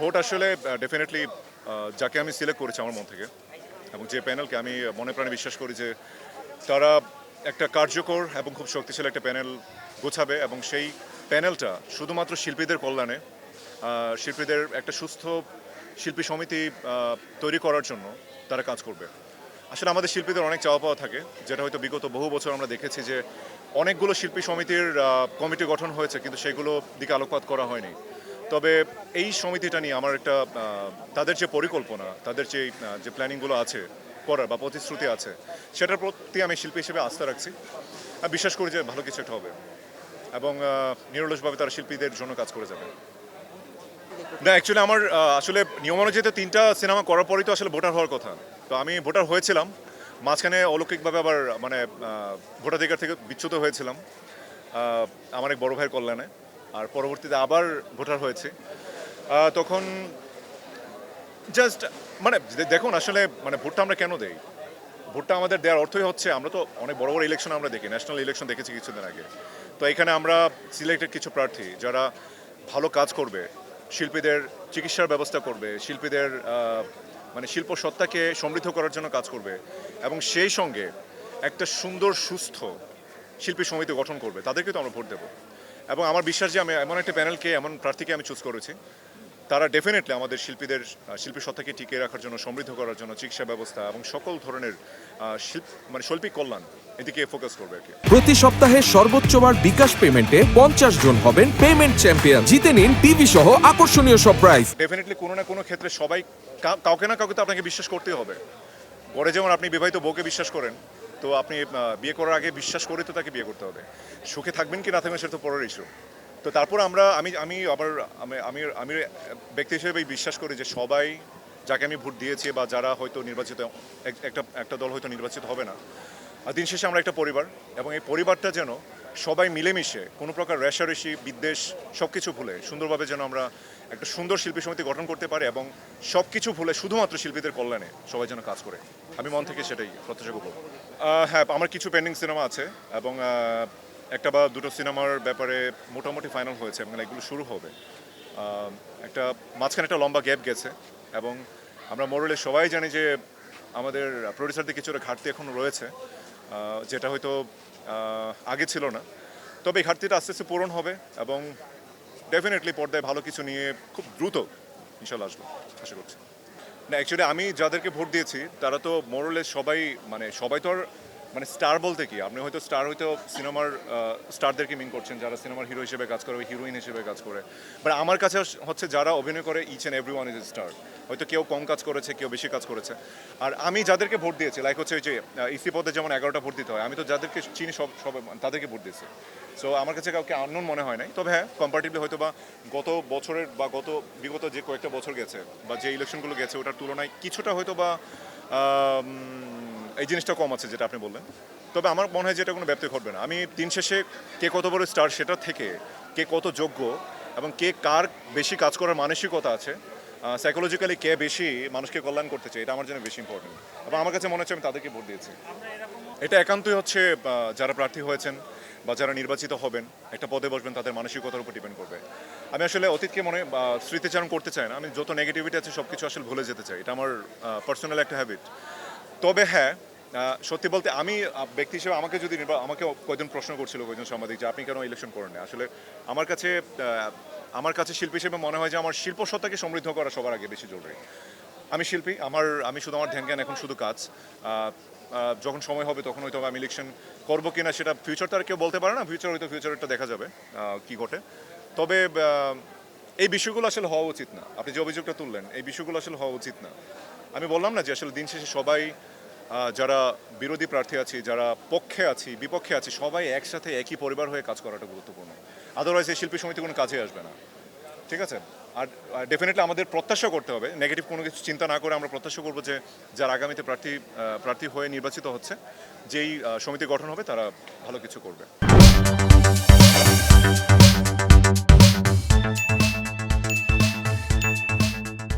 Vote আসলে definitely যাকে আমি সিলেক্ট করেছি আমার মন থেকে এবং যে প্যানেলকে আমি মনে প্রাণে বিশ্বাস করি যে তারা একটা কার্যকর এবং খুব শক্তিশালী একটা প্যানেল গোছাবে এবং সেই প্যানেলটা শুধুমাত্র শিল্পীদের কল্যাণে শিল্পীদের একটা সুস্থ শিল্পী সমিতি তৈরি করার জন্য তারা কাজ করবে। আসলে আমাদের শিল্পীদের অনেক চাওয়া পাওয়া থাকে, যেটা হয়তো বিগত বহু বছর আমরা দেখেছি যে অনেকগুলো শিল্পী সমিতির কমিটি গঠন হয়েছে কিন্তু সেগুলো দিকে আলোকপাত করা হয়নি। তবে এই সমিতিটা নিয়ে আমার একটা তাদের যে পরিকল্পনা, তাদের যে প্ল্যানিংগুলো আছে করার বা প্রতিশ্রুতি আছে, সেটার প্রতি আমি শিল্পী হিসেবে আস্থা রাখছি। আমি বিশ্বাস করি যে ভালো কিছু একটা হবে এবং নিরলসভাবে তারা শিল্পীদের জন্য কাজ করে যাবে। না, অ্যাকচুয়ালি আমার আসলে নিয়ম অনুযায়ী তো 3টা সিনেমা করার পরেই তো আসলে ভোটার হওয়ার কথা। তো আমি ভোটার হয়েছিলাম, মাঝখানে অলৌকিকভাবে আবার মানে ভোটাধিকার থেকে বিচ্যুত হয়েছিলাম আমার এক বড় ভাইয়ের কল্যাণে। আর পরবর্তীতে আবার ভোটার হয়েছে। তখন জাস্ট মানে দেখুন আসলে মানে ভোটটা আমরা কেন দেই? ভোটটা আমাদের দেওয়ার অর্থই হচ্ছে আমরা তো অনেক বড় বড় ইলেকশন আমরা দেখি, ন্যাশনাল ইলেকশন দেখেছি কিছুদিন আগে। তো এখানে আমরা সিলেক্টেড কিছু প্রার্থী যারা ভালো কাজ করবে, শিল্পীদের চিকিৎসার ব্যবস্থা করবে, শিল্পীদের মানে শিল্প সত্তাকে সমৃদ্ধ করার জন্য কাজ করবে এবং সেই সঙ্গে একটা সুন্দর সুস্থ শিল্পী সমিতি গঠন করবে, তাদেরকে তো আমরা ভোট দেবো। এবং আমার বিশ্বাস যে আমি এমন একটা প্যানেলকে, এমন প্রার্থীকে আমি চুজ করেছি, তারা ডেফিনেটলি আমাদের শিল্পীদের শিল্পী সত্তাকে টিকিয়ে রাখার জন্য, সমৃদ্ধ করার জন্য, চিকিৎসা ব্যবস্থা এবং সকল ধরনের মানে শৈল্পিক কল্যাণ এদিকে ফোকাস করবে আর কি। প্রতি সপ্তাহে সর্বোচ্চবার বিকাশ পেমেন্টে 50 জন হবেন পেমেন্ট চ্যাম্পিয়ন। জিতে নিন টিভি সহ আকর্ষণীয় সব প্রাইজ। ডেফিনেটলি কোনো না কোনো ক্ষেত্রে সবাই কাউকে না কাউকে তো আপনাকে বিশ্বাস করতেই হবে। পরে যেমন আপনি বিবাহিত বউকে বিশ্বাস করেন, তো আপনি বিয়ে করার আগে বিশ্বাস করে তো তাকে বিয়ে করতে হবে। সুখে থাকবেন কি না থাকবেন সেটা তো পরের ইস্যু। তো তারপর আমি আবার আমি আমি ব্যক্তি হিসেবে বিশ্বাস করি যে সবাই যাকে আমি ভোট দিয়েছি বা যারা হয়তো নির্বাচিত, একটা দল হয়তো নির্বাচিত হবে না, দিন শেষে আমরা একটা পরিবার এবং এই পরিবারটা যেন সবাই মিলেমিশে কোনো প্রকার রেষারেষি বিদ্বেষ সব কিছু ভুলে সুন্দরভাবে যেন আমরা একটা সুন্দর শিল্পী সমিতি গঠন করতে পারি এবং সব কিছু ভুলে শুধুমাত্র শিল্পীদের কল্যাণে সবাই যেন কাজ করে। আমি মন থেকে সেটাই প্রত্যাশা করব। হ্যাঁ, আমার কিছু পেন্ডিং সিনেমা আছে এবং একটা বা দুটো সিনেমার ব্যাপারে মোটামুটি ফাইনাল হয়েছে এবং এগুলো শুরু হবে। একটা মাঝখানে একটা লম্বা গ্যাপ গেছে এবং আমরা মোরলে সবাই জানি যে আমাদের প্রডিউসারদের কিছুটা ঘাটতি এখন রয়েছে, যেটা হয়তো আগে ছিল না। তবে এই ঘাটতিটা আস্তে আস্তে পূরণ হবে এবং ডেফিনেটলি পর্দায় ভালো কিছু নিয়ে খুব দ্রুত ইনশাল্লাহ আসবো, আশা করছি। না, অ্যাকচুয়ালি আমি যাদেরকে ভোট দিয়েছি তারা তো মোরলে সবাই মানে সবাই তো আর মানে স্টার বলতে কি, আপনি হয়তো স্টার হয়তো সিনেমার স্টারদেরকে মিন করছেন যারা সিনেমার হিরো হিসেবে কাজ করে, হিরোইন হিসেবে কাজ করে। বাট আমার কাছে হচ্ছে যারা অভিনয় করে each and every one is a star. হয়তো কেউ কম কাজ করেছে, কেউ বেশি কাজ করেছে। আর আমি যাদেরকে ভোট দিয়েছি লাইক হচ্ছে ওই যে ইসি পদে যেমন 11টা ভোট দিতে হয়, আমি তো যাদেরকে চিনি সব তাদেরকে ভোট দিয়েছি। সো আমার কাছে কাউকে আননোন মনে হয় নাই। তবে হ্যাঁ, কম্পারেটিভলি হয়তো বা গত বছরের বা বিগত যে কয়েকটা বছর গেছে বা যে ইলেকশনগুলো গেছে ওটার তুলনায় কিছুটা হয়তো বা এই জিনিসটা কম আছে যেটা আপনি বললেন। তবে আমার মনে হয় যে এটা কোনো ব্যাপ্তি ঘটবে না। আমি দিন শেষে কে কত বড় স্টার সেটা থেকে কে কত যোগ্য এবং কে কার বেশি কাজ করার মানসিকতা আছে, সাইকোলজিক্যালি কে বেশি মানুষকে কল্যাণ করতে চায়, এটা আমার জন্য বেশি ইম্পর্টেন্ট এবং আমার কাছে মনে হচ্ছে আমি তাদেরকে ভোট দিয়েছি। এটা একান্তই হচ্ছে যারা প্রার্থী হয়েছেন বা যারা নির্বাচিত হবেন, একটা পদে বসবেন, তাদের মানসিকতার উপর ডিপেন্ড করবে। আমি আসলে অতীতকে স্মৃতিচারণ করতে চাই না, আমি যত নেগেটিভিটি আছে সব কিছু আসলে ভুলে যেতে চাই, এটা আমার পার্সোনাল একটা হ্যাবিট। তবে হ্যাঁ, সত্যি বলতে আমি ব্যক্তি হিসেবে আমাকে যদি আমাকে কয়েকজন প্রশ্ন করছিল, কয়েকজন সাংবাদিক, যে আপনি কেন ইলেকশন করেন না। আসলে আমার কাছে শিল্পী হিসেবে মনে হয় যে আমার শিল্প সত্তাকে সমৃদ্ধ করা সবার আগে বেশি জরুরি। আমি শিল্পী, আমি শুধু আমার ধ্যান জ্ঞান এখন শুধু কাজ। যখন সময় হবে তখন হয়তো আমি ইলেকশন করবো কিনা সেটা ফিউচার তো আর কেউ বলতে পারে না, ফিউচারটা দেখা যাবে কি ঘটে। তবে এই বিষয়গুলো আসলে হওয়া উচিত না। আপনি যে অভিযোগটা তুললেন, এই বিষয়গুলো আসলে হওয়া উচিত না। আমি বললাম না যে আসলে দিন শেষে সবাই যারা বিরোধী প্রার্থী আছি, যারা পক্ষে আছি, বিপক্ষে আছি, সবাই একসাথে একই পরিবার হয়ে কাজ করাটা গুরুত্বপূর্ণ। আদারওয়াইজ এই শিল্পী সমিতি কোনো কাজে আসবে না। ঠিক আছে? আর ডেফিনেটলি আমাদের প্রত্যাশা করতে হবে, নেগেটিভ কোনো কিছু চিন্তা না করে আমরা প্রত্যাশা করবো যে যারা আগামীতে প্রার্থী হয়ে নির্বাচিত হচ্ছে, যেই সমিতি গঠন হবে তারা ভালো কিছু করবে।